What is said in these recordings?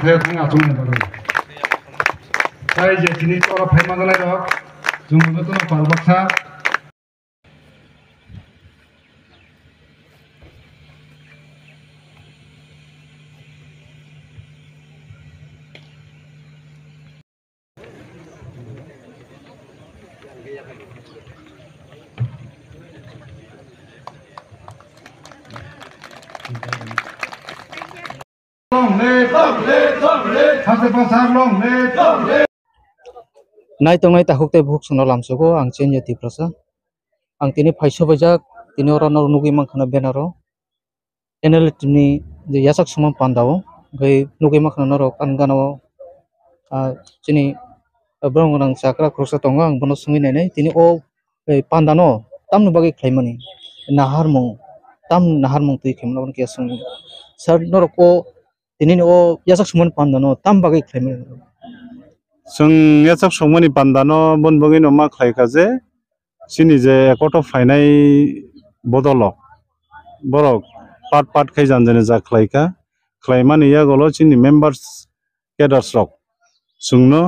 सायाव थाङो आथुमनो बागै जाय जे दिनै तरा फायमागोनाय रक जों मोननो दङ बालबाक्सा Nai tong nai tahuk te buk sono lamsogo ang chen yati prasa ang tini phaisa bajak tini ora no nugi mankhana benaro enel tini je yasak sumam pandao gai nugi mankhana naro kan gano chini brong nang sakra krosa tonga ang bono sungi nai tini o pandano tam no bagi khaimani nahar mong tam nahar mong tui khaimna bon kia sungi sar noro ko tini o yasak suman pandano tam bagi khaimani जों याचक समनि पान्दानो बनबगै नमा खायखाजे सिनि जे एकट फाइनाय बदलक बरक पाट पाट खाय जानजने जा खायखा खायमानि या गलो सिनि मेम्बार्स केडार्स रक सुंनो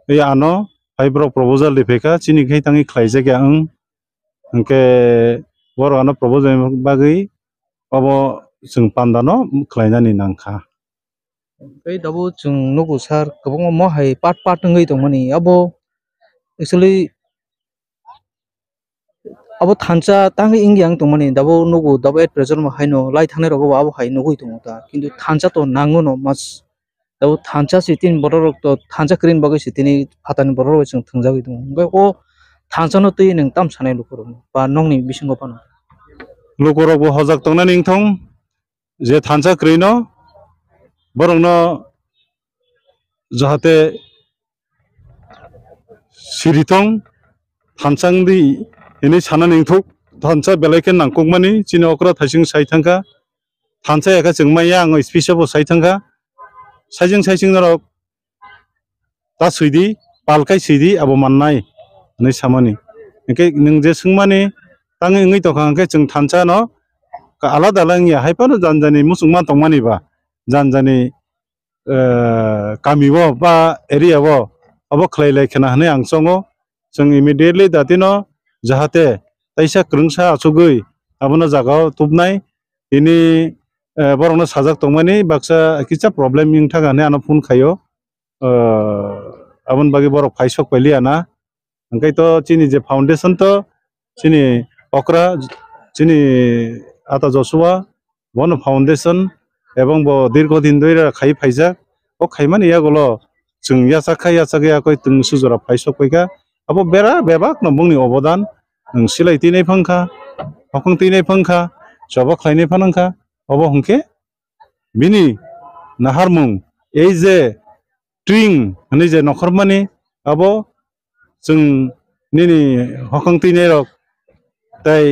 ए आनो फाइब्रो प्रपोजल दिफेका सिनि खाय तांगि खायजे के आं अंके बरआनो प्रपोजल बागै अबो जों पान्दानो खायनानि नांखा Kai dabu chung nugu sar kabong mo hai pat pat ngai to mani abo actually abo thancha tangi ingyang to mani dabu nugu dabu at present mo hai no lai thane rogo abo hai nugu to ta kintu thancha to nango no mas dabu thancha sitin borok to thancha krin bagai sitini phatani borok chung thungjagi to ngai o thancha no tui nang tam sanai lukoro ba nongni bisingo pano लुकरक बो हजाक तंगना निंथं जे थानसा क्रिनो बरंनो जाहाते सिरिथं थानसांदि इनि साना निंथुक थानसा बेलायके नांकुकमानि चिनो अक्रा थाइसिं साइथांखा थानसा एका जोंमाया आं स्पेसियबो साइथांखा साइजिं नरक ता सुइदि पालकाय सुइदि आबो माननाय नै सामानि एके नों जे सोंमानि तांगे ngै तखांके जों थानसा न आलादा आलादा हायपानो जानजानि मुसुंमा तंमानिबा जानजानि गामिबो बा एरियाबो अबो खलायलाय खेना हने आं संगो जों इमिडियेटली दातिनो जाहाते ताइसा क्रंसा आसुगै आबोनो जागाव तुबनाय इनि बरंनो साजाक तंमानि बाक्सा किसा प्रब्लेम इं थागाने आनो फोन खायो आबोन बागै बर फाइसक पैलियाना ओंखाय तो चिनि जे फाउंडेशन तो चिनि अक्रा चिनि आता जसुआ वन फाउंडेशन एवं बो दीर्घदिन धरे खाइ फाइजाक ओ खाइमानि यागलो जों याचाखा कोइ तुं सुजरा फाइसक पैगा अब बेरा बेबाक नबुंनि अबदान नों सिलाइतिनाय फांखा हखंतिनाय फांखा जबा खाइनाय फानांखा अब हंके बिनि नाहारमुं ए जे ट्विं हनि जे नखरमानि अब जों निनि हखंतिनाय रक ताई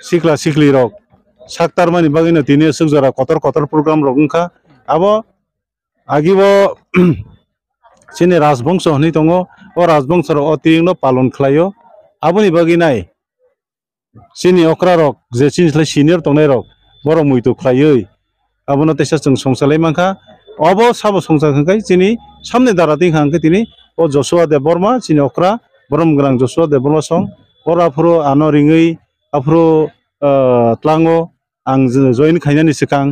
सिखला सिखली रक साक्तार मानि बागैनो दिने सुजरा कतर प्रग्राम रगुंखा अब आगिबो सिनि राजबंश हनि दङ ओ राजबंश र अतिनो पालन खालायो आबोनि बागैनाय सिनि अक्रा रक जे सिनियर तंनाय रक बर मुइतु खायो आबोनो तेसा जों संसालाय मांखा अब साबो संसारखाय सिनि सामने दाराति खांके दिनि ओ जसुआ देबबर्मा सिनि अक्रा बरम ग्रां जसुआ देबबर्मा सं अराफ्रो आनो रिङै आफ्रो tlangो आं जइन खायनानि सिखां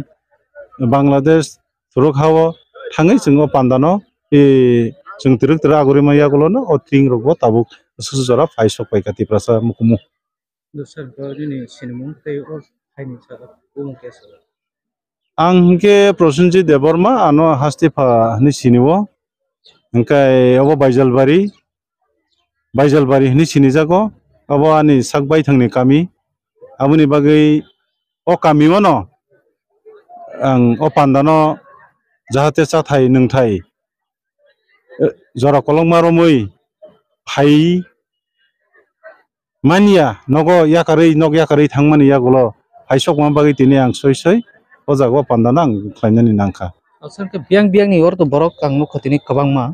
बांलादेश सुरखावो थाङै जोङो पान्दानो ए जों तिरक आगुरि माया गलोनो ओ ट्विं रगबो ताबुक सुजरा फाइसक पैखाति प्रसा मुकुमु दोसर दिनै सिनेमं ते और हाइनि सा बुं केस आं हंके प्रसन्नजित देबबर्मा आनो हास्तिफा नि सिनिवो ओंखाय अब बाइजालबारि हनि सिनिजागो अब आनि साकबाय थांनि कामि आबोनि बागै ओ कामिमोनो आं ओ पान्दानो जाहाते चाथाय नोंथाय जरा कलंमारो मै फाइ मानिया नगो याकारै थांमानि यागलो फाइसक मा बागै दिनै आं सय ओ जागो पान्दानो आं खायनानि नांखा asal ke biang ni or to borok kang no khotini kabang ma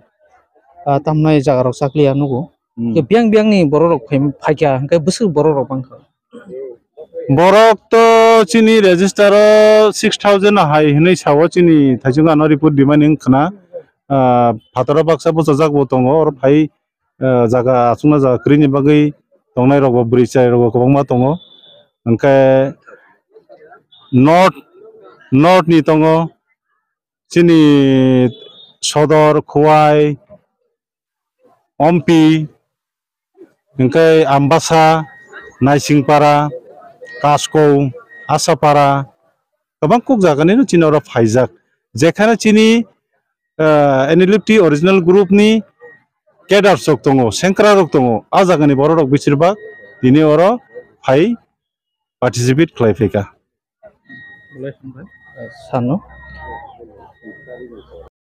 tamnai jaga rok sakliya nugo ke biang ni borok faikya ke busu borok bangkha borok to chini register 6000 hai hinai sawo chini thaijung ano report demanding khana phatara baksa bo jajak bo tongo or phai jaga asungna jaga krini bagai tongnai rok bo bridge rok kobangma tongo angkai north ni tongo chini sodor khowai ompi angkai ambasa naisingpara kasko asapara गोबां cook जागानिनो चीन और फाइजाक जेखाने चीनी NLFT original group नि cadre सक दङो सेंक्रा रक दङो आ जागानि बर रक बिसोरबा दिनै और फाइ पार्टिसिपेट खालायफैका सानो